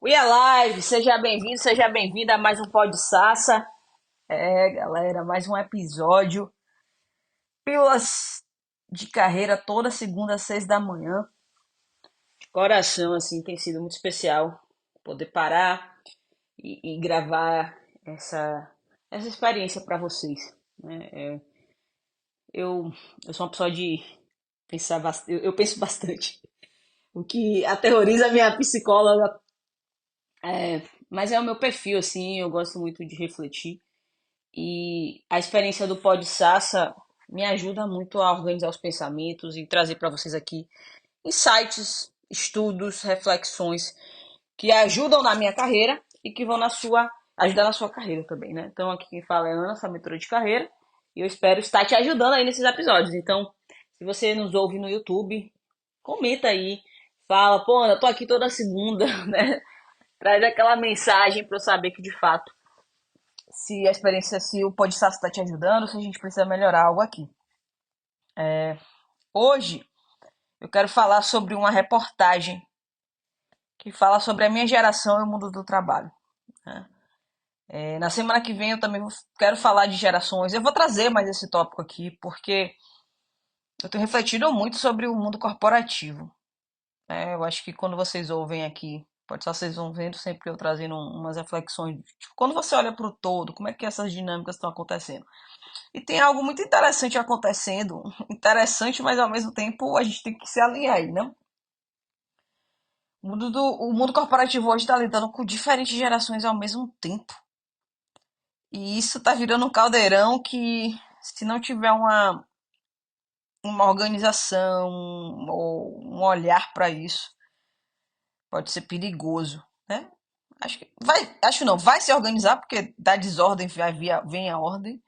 We are live, seja bem-vindo, seja bem-vinda a mais um Pod Sassa. Galera, mais um episódio. Pílulas de carreira toda segunda às 6 da manhã. De coração, assim, tem sido muito especial poder parar e gravar essa experiência para vocês, né? Eu, eu sou uma pessoa de pensar bastante, eu penso bastante. O que aterroriza a minha psicóloga, mas é o meu perfil, assim, eu gosto muito de refletir. E a experiência do Pod Sassa me ajuda muito a organizar os pensamentos e trazer para vocês aqui insights, estudos, reflexões que ajudam na minha carreira e que vão ajudar na sua carreira também, né? Então aqui quem fala é Ana, sua mentora de carreira, e eu espero estar te ajudando aí nesses episódios. Então, se você nos ouve no YouTube, comenta aí, fala, pô, Ana, eu tô aqui toda segunda, né? Traz aquela mensagem para eu saber que de fato se a experiência, se o podcast está te ajudando, se a gente precisa melhorar algo aqui. Hoje eu quero falar sobre uma reportagem que fala sobre a minha geração e o mundo do trabalho, né? Na semana que vem eu também quero falar de gerações. Eu vou trazer mais esse tópico aqui porque eu tenho refletido muito sobre o mundo corporativo, né? Eu acho que quando vocês ouvem aqui, pode só vocês vão vendo sempre eu trazendo umas reflexões. Tipo, quando você olha para o todo, como é que essas dinâmicas estão acontecendo? E tem algo muito interessante acontecendo. Interessante, mas ao mesmo tempo a gente tem que se alinhar aí, né? O mundo corporativo hoje está lidando com diferentes gerações ao mesmo tempo. E isso está virando um caldeirão que, se não tiver uma organização ou um olhar para isso, pode ser perigoso, né? Acho não, vai se organizar, porque da desordem vem a ordem.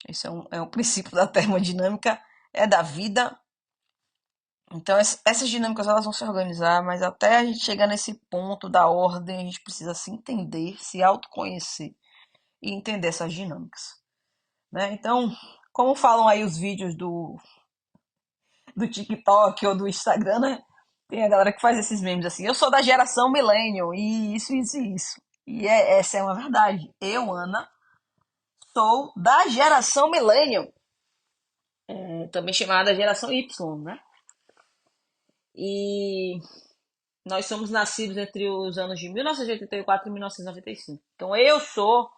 Esse é um princípio da termodinâmica, é da vida. Então, essas dinâmicas elas vão se organizar, mas até a gente chegar nesse ponto da ordem, a gente precisa se entender, se autoconhecer e entender essas dinâmicas, né? Então, como falam aí os vídeos do TikTok ou do Instagram, né? Tem a galera que faz esses memes assim, eu sou da geração millennial, e isso, isso e isso. E essa é uma verdade. Eu, Ana, sou da geração millennial, também chamada geração Y, né? E nós somos nascidos entre os anos de 1984 e 1995. Então eu sou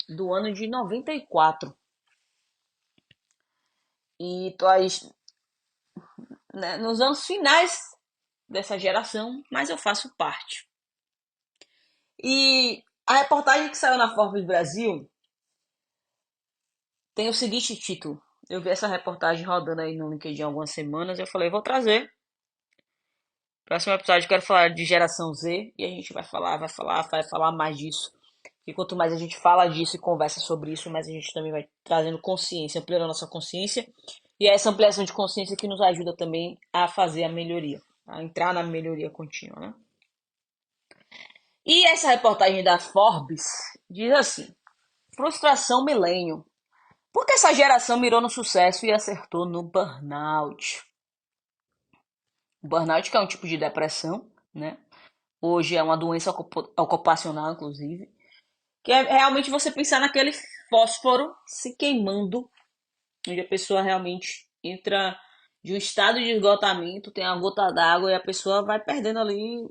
do ano de 94. E tô aí, né, nos anos finais dessa geração, mas eu faço parte. E a reportagem que saiu na Forbes Brasil tem o seguinte título. Eu vi essa reportagem rodando aí no LinkedIn há algumas semanas e eu falei, vou trazer. Próximo episódio eu quero falar de geração Z e a gente vai falar mais disso. E quanto mais a gente fala disso e conversa sobre isso, mais a gente também vai trazendo consciência, ampliando a nossa consciência. E é essa ampliação de consciência que nos ajuda também a fazer a melhoria, a entrar na melhoria contínua, né? E essa reportagem da Forbes diz assim: frustração milênio. Por que essa geração mirou no sucesso e acertou no burnout? O burnout, que é um tipo de depressão, né? Hoje é uma doença ocupacional, inclusive, que é realmente você pensar naquele fósforo se queimando, onde a pessoa realmente entra de um estado de esgotamento, tem uma gota d'água e a pessoa vai perdendo ali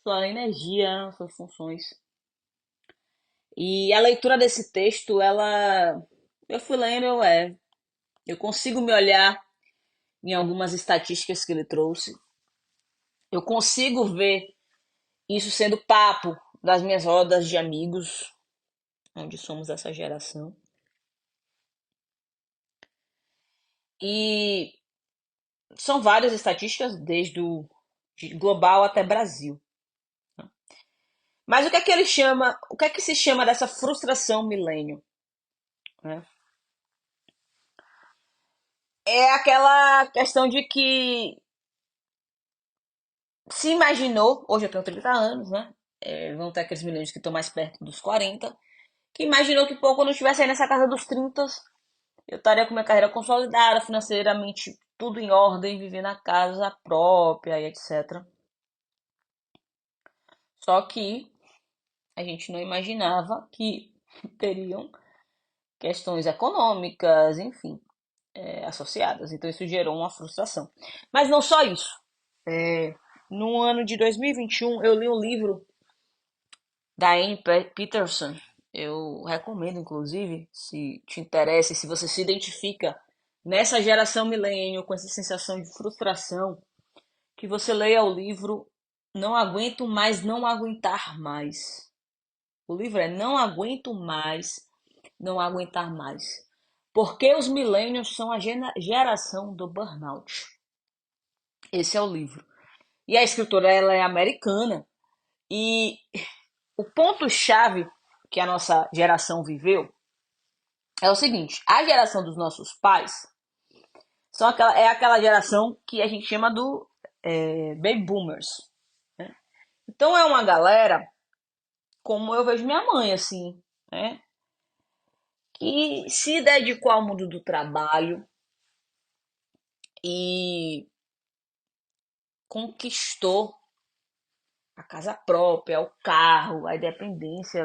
sua energia, suas funções. E a leitura desse texto, eu fui lendo, eu consigo me olhar em algumas estatísticas que ele trouxe. Eu consigo ver isso sendo papo das minhas rodas de amigos, onde somos essa geração. E são várias estatísticas, desde o de global até Brasil. Mas o que é que se chama dessa frustração milênio, né? É aquela questão de que se imaginou, hoje eu tenho 30 anos, né? Vão ter aqueles milênios que estão mais perto dos 40, que imaginou que, pô, quando eu estivesse aí nessa casa dos 30, eu estaria com minha carreira consolidada, financeiramente tudo em ordem, vivendo na casa própria e etc. Só que a gente não imaginava que teriam questões econômicas, enfim, associadas. Então isso gerou uma frustração. Mas não só isso. No ano de 2021, eu li um livro da Anne Peterson. Eu recomendo, inclusive, se te interessa, se você se identifica nessa geração milênio com essa sensação de frustração, que você leia o livro Não Aguento Mais Não Aguentar Mais. O livro é Não Aguento Mais Não Aguentar Mais. Porque os milênios são a geração do burnout. Esse é o livro. E a escritora ela é americana. E o ponto-chave que a nossa geração viveu é o seguinte: a geração dos nossos pais é aquela geração que a gente chama do baby boomers. Né? Então é uma galera, como eu vejo minha mãe, assim, né? Que se dedicou ao mundo do trabalho e conquistou a casa própria, o carro, a independência,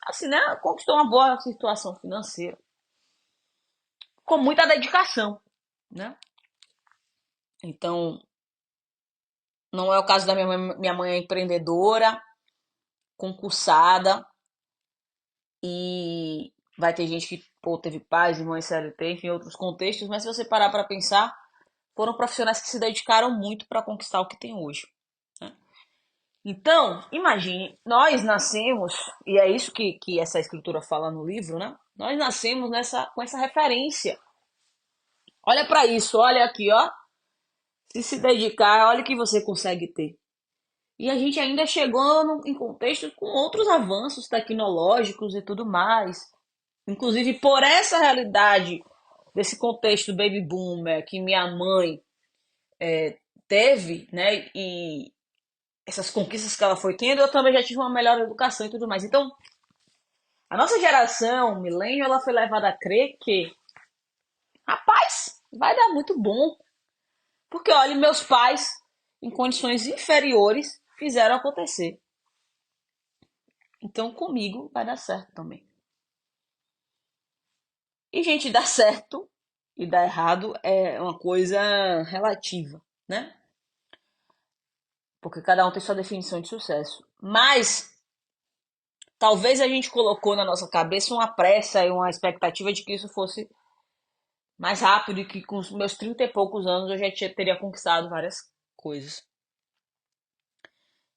assim, né? Conquistou uma boa situação financeira com muita dedicação, né? Então, não é o caso da minha mãe. Minha mãe é empreendedora, concursada e vai ter gente que pô, teve pais, irmãs CLT, enfim, outros contextos, mas se você parar para pensar, foram profissionais que se dedicaram muito para conquistar o que tem hoje. Né? Então, imagine, nós nascemos, e é isso que essa escritura fala no livro, né? Nós nascemos com essa referência. Olha para isso, olha aqui, ó. Se dedicar, olha o que você consegue ter. E a gente ainda chegou em contextos com outros avanços tecnológicos e tudo mais. Inclusive, por essa realidade desse contexto baby boomer que minha mãe teve, né? E essas conquistas que ela foi tendo, eu também já tive uma melhor educação e tudo mais. Então, a nossa geração, milênio, ela foi levada a crer que, rapaz, vai dar muito bom. Porque, olha, meus pais, em condições inferiores, fizeram acontecer. Então, comigo vai dar certo também. E, gente, dar certo e dar errado é uma coisa relativa, né? Porque cada um tem sua definição de sucesso. Mas talvez a gente colocou na nossa cabeça uma pressa e uma expectativa de que isso fosse mais rápido e que com os meus 30 e poucos anos eu já teria conquistado várias coisas.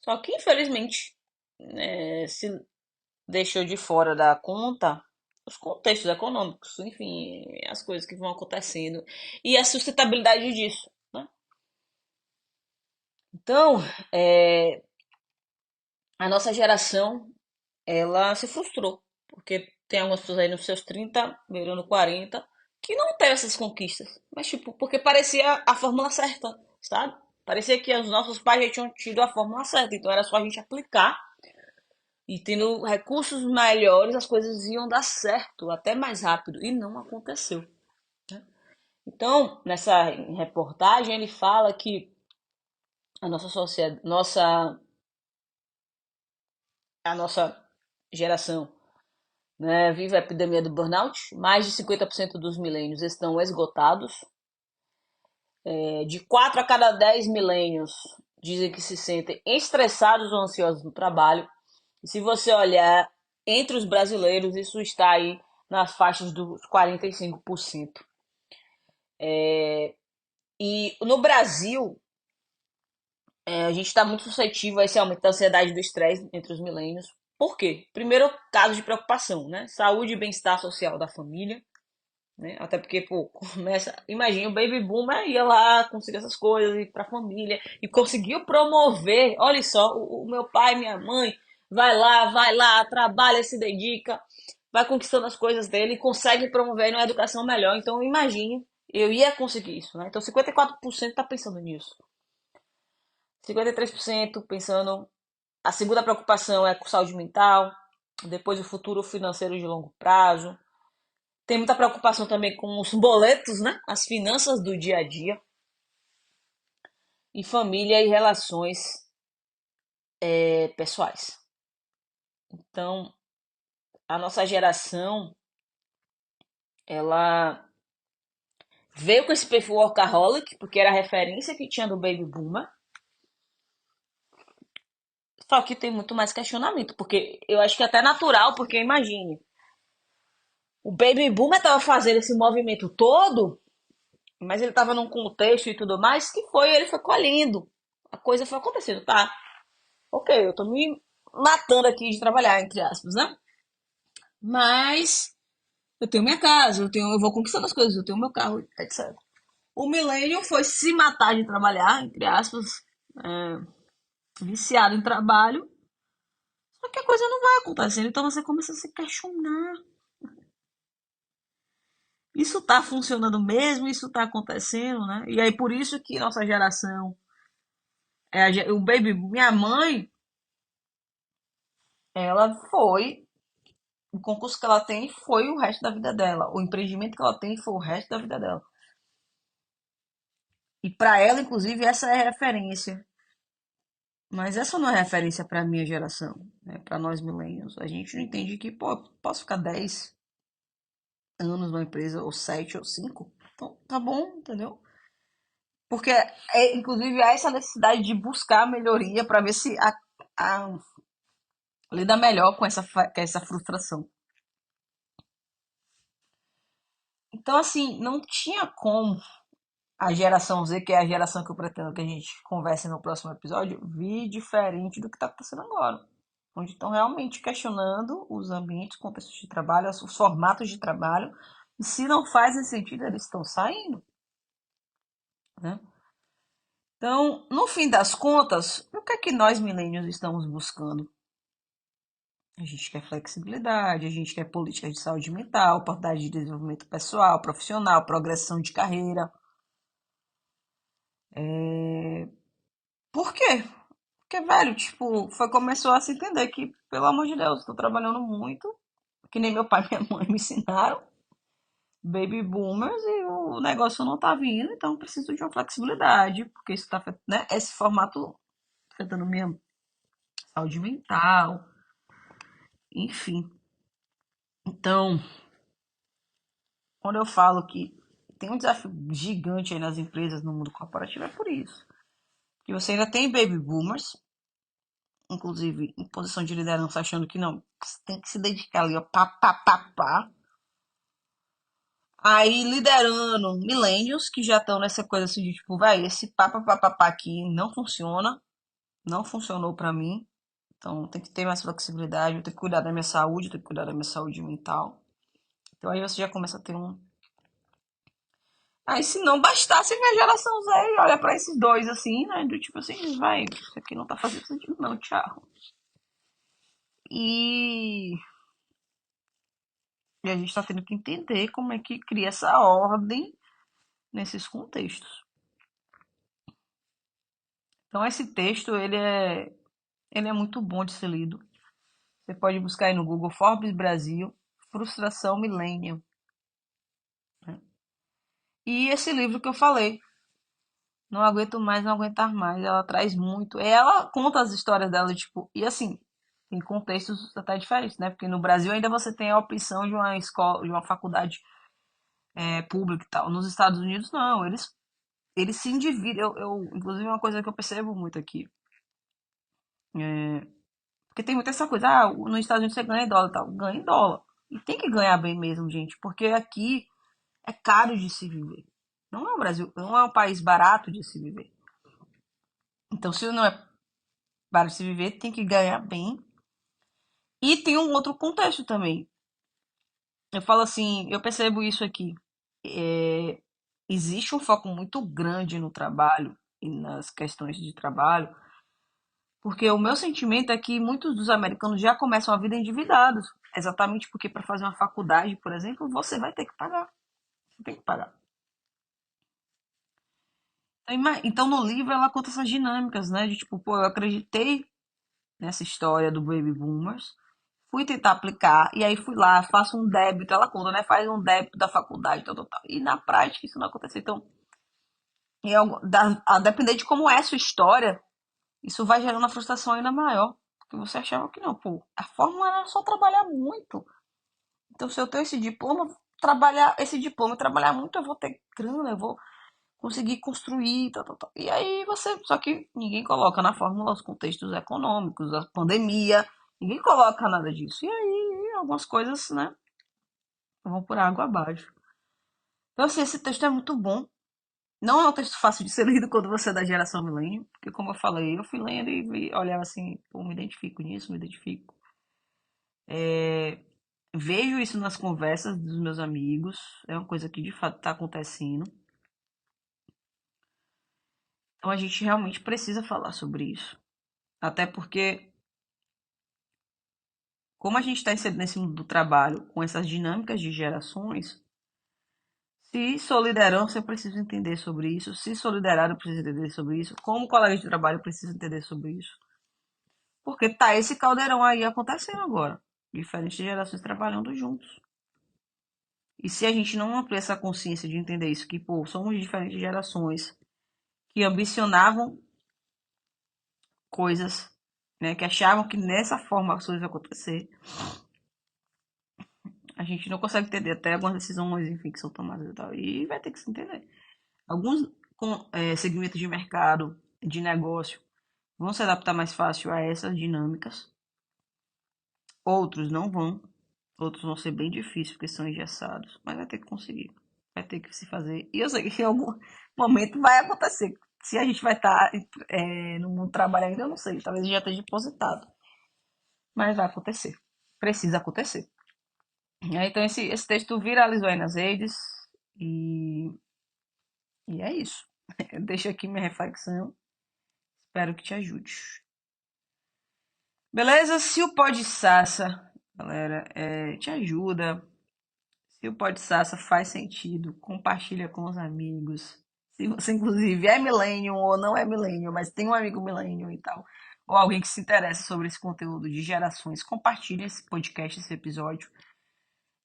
Só que, infelizmente, se deixou de fora da conta os contextos econômicos, enfim, as coisas que vão acontecendo e a sustentabilidade disso. Né? Então, a nossa geração ela se frustrou, porque tem algumas pessoas aí nos seus 30, beirando 40, que não teve essas conquistas. Mas, tipo, porque parecia a fórmula certa, sabe? Parecia que os nossos pais já tinham tido a fórmula certa, então era só a gente aplicar e tendo recursos melhores, as coisas iam dar certo, até mais rápido, e não aconteceu. Né? Então, nessa reportagem, ele fala que a nossa sociedade, a nossa geração né, vive a epidemia do burnout. Mais de 50% dos milênios estão esgotados. De 4 a cada 10 milênios dizem que se sentem estressados ou ansiosos no trabalho. E se você olhar entre os brasileiros, isso está aí nas faixas dos 45%. E no Brasil, a gente está muito suscetível a esse aumento da ansiedade e do estresse entre os milênios. Por quê? Primeiro, caso de preocupação, né? Saúde e bem-estar social da família. Né? Até porque, pô, começa. Imagina, o baby boomer ia lá conseguir essas coisas e pra família e conseguiu promover. Olha só, o meu pai, minha mãe, vai lá, trabalha, se dedica, vai conquistando as coisas dele e consegue promover uma educação melhor. Então, imagine, eu ia conseguir isso, né? Então, 54% tá pensando nisso. 53% pensando. A segunda preocupação é com saúde mental, depois o futuro financeiro de longo prazo. Tem muita preocupação também com os boletos, né? As finanças do dia a dia. E família e relações pessoais. Então, a nossa geração, ela veio com esse perfil workaholic, porque era a referência que tinha do Baby Boomer. Só que tem muito mais questionamento, porque eu acho que é até natural, porque imagine, o Baby Boomer estava fazendo esse movimento todo, mas ele estava num contexto e tudo mais, que foi, ele foi colhendo. A coisa foi acontecendo, tá? Ok, eu tô me matando aqui de trabalhar, entre aspas, né? Mas eu tenho minha casa, eu vou conquistando as coisas, eu tenho meu carro, etc. O Millennium foi se matar de trabalhar, entre aspas, é, viciado em trabalho, só que a coisa não vai acontecendo, então você começa a se questionar. Isso tá funcionando mesmo? Isso tá acontecendo, né? E aí por isso que nossa geração, o baby, minha mãe, ela foi, o concurso que ela tem foi o resto da vida dela, o empreendimento que ela tem foi o resto da vida dela. E para ela, inclusive, essa é a referência. Mas essa não é referência para minha geração, né? Para nós millennials. A gente não entende que, pô, posso ficar 10 anos numa empresa, ou 7 ou 5. Então, tá bom, entendeu? Porque, inclusive, há essa necessidade de buscar melhoria para ver se a, lida melhor com essa frustração. Então, assim, não tinha como a geração Z, que é a geração que eu pretendo que a gente converse no próximo episódio, vir diferente do que está acontecendo agora. Onde estão realmente questionando os ambientes, contextos de trabalho, os formatos de trabalho. E se não faz esse sentido, eles estão saindo. Né? Então, no fim das contas, o que é que nós milênios estamos buscando? A gente quer flexibilidade, a gente quer política de saúde mental, oportunidade de desenvolvimento pessoal, profissional, progressão de carreira. Por quê? Porque, velho, tipo, começou a se entender que, pelo amor de Deus, tô trabalhando muito, que nem meu pai e minha mãe me ensinaram, baby boomers, e o negócio não tá vindo, então preciso de uma flexibilidade, porque isso tá, né, esse formato afetando minha saúde mental, enfim. Então, quando eu falo que tem um desafio gigante aí nas empresas, no mundo corporativo, é por isso. Que você ainda tem baby boomers, inclusive em posição de liderança, achando que não, você tem que se dedicar ali, ó, pá, pá, pá, pá. Aí liderando millennials que já estão nessa coisa assim de tipo, vai, esse papapá aqui não funciona, não funcionou pra mim. Então tem que ter mais flexibilidade, eu tenho que cuidar da minha saúde, eu tenho que cuidar da minha saúde mental. Então aí você já começa a ter um. Aí se não bastasse ver a geração Z e olha pra esses dois assim, né? Do tipo assim, vai, isso aqui não tá fazendo sentido, não, tchau. E, e a gente tá tendo que entender como é que cria essa ordem nesses contextos. Então esse texto, ele é muito bom de ser lido. Você pode buscar aí no Google Forbes Brasil, Frustração Millennium. Né? E esse livro que eu falei, Não Aguento Mais, Não Aguentar Mais, ela traz muito. Ela conta as histórias dela, tipo, e assim, em contextos até diferentes, né? Porque no Brasil ainda você tem a opção de uma escola, de uma faculdade pública e tal. Nos Estados Unidos, não, eles se endividam. Inclusive, uma coisa que eu percebo muito aqui. Porque tem muita essa coisa, nos Estados Unidos você ganha em dólar e tal. Ganha em dólar. E tem que ganhar bem mesmo, gente, porque aqui é caro de se viver. Não é o Brasil, não é um país barato de se viver. Então, se não é barato de se viver, tem que ganhar bem. E tem um outro contexto também. Eu falo assim, eu percebo isso aqui. É, existe um foco muito grande no trabalho e nas questões de trabalho, porque o meu sentimento é que muitos dos americanos já começam a vida endividados. Exatamente porque para fazer uma faculdade, por exemplo, você vai ter que pagar. Você tem que pagar. Então, no livro, ela conta essas dinâmicas, né? De tipo, pô, eu acreditei nessa história do Baby Boomers, fui tentar aplicar, e aí fui lá, faço um débito, ela conta, né? Faz um débito da faculdade, tal, tal, tal. E na prática isso não aconteceu. Então, a depender de como é a sua história, Isso vai gerando uma frustração ainda maior, porque você achava que não, pô, a fórmula era só trabalhar muito. Então, se eu tenho esse diploma, trabalhar esse diploma e trabalhar muito, eu vou ter grana, eu vou conseguir construir, tal, tal, tal. E aí você, só que ninguém coloca na fórmula os contextos econômicos, a pandemia, ninguém coloca nada disso. E aí algumas coisas, né, vão por água abaixo. Então, assim, esse texto é muito bom. Não é um texto fácil de ser lido quando você é da geração milênio, porque como eu falei, eu fui lendo e olhava assim, pô, me identifico nisso, me identifico. Vejo isso nas conversas dos meus amigos, é uma coisa que de fato está acontecendo. Então a gente realmente precisa falar sobre isso. Até porque, como a gente está inserido nesse mundo do trabalho, com essas dinâmicas de gerações, se sou liderança, eu preciso entender sobre isso. Se sou liderado, eu preciso entender sobre isso. Como colega de trabalho, eu preciso entender sobre isso. Porque tá esse caldeirão aí acontecendo agora. Diferentes gerações trabalhando juntos. E se a gente não amplia essa consciência de entender isso, que, pô, somos diferentes gerações que ambicionavam coisas, né, que achavam que nessa forma as coisas iam acontecer, a gente não consegue entender até algumas decisões, enfim, que são tomadas e tal. E vai ter que se entender. Alguns segmentos de mercado, de negócio, vão se adaptar mais fácil a essas dinâmicas. Outros não vão. Outros vão ser bem difíceis porque são engessados. Mas vai ter que conseguir. Vai ter que se fazer. E eu sei que em algum momento vai acontecer. Se a gente vai estar no mundo do trabalho ainda, eu não sei. Talvez já esteja depositado. Mas vai acontecer. Precisa acontecer. Então esse texto viralizou aí nas redes. E, e é isso. Eu deixo aqui minha reflexão. Espero que te ajude. Beleza? Se o Pod Sassa, galera, te ajuda. Se o Pod Sassa faz sentido, compartilha com os amigos. Se você, inclusive, é millennium ou não é millennium, mas tem um amigo millennium e tal, ou alguém que se interessa sobre esse conteúdo de gerações, compartilha esse podcast, esse episódio.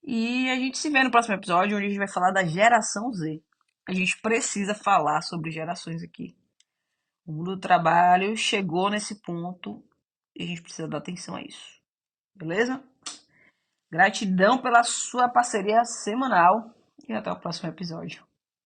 E a gente se vê no próximo episódio, onde a gente vai falar da geração Z. A gente precisa falar sobre gerações aqui. O mundo do trabalho chegou nesse ponto e a gente precisa dar atenção a isso. Beleza? Gratidão pela sua parceria semanal e até o próximo episódio.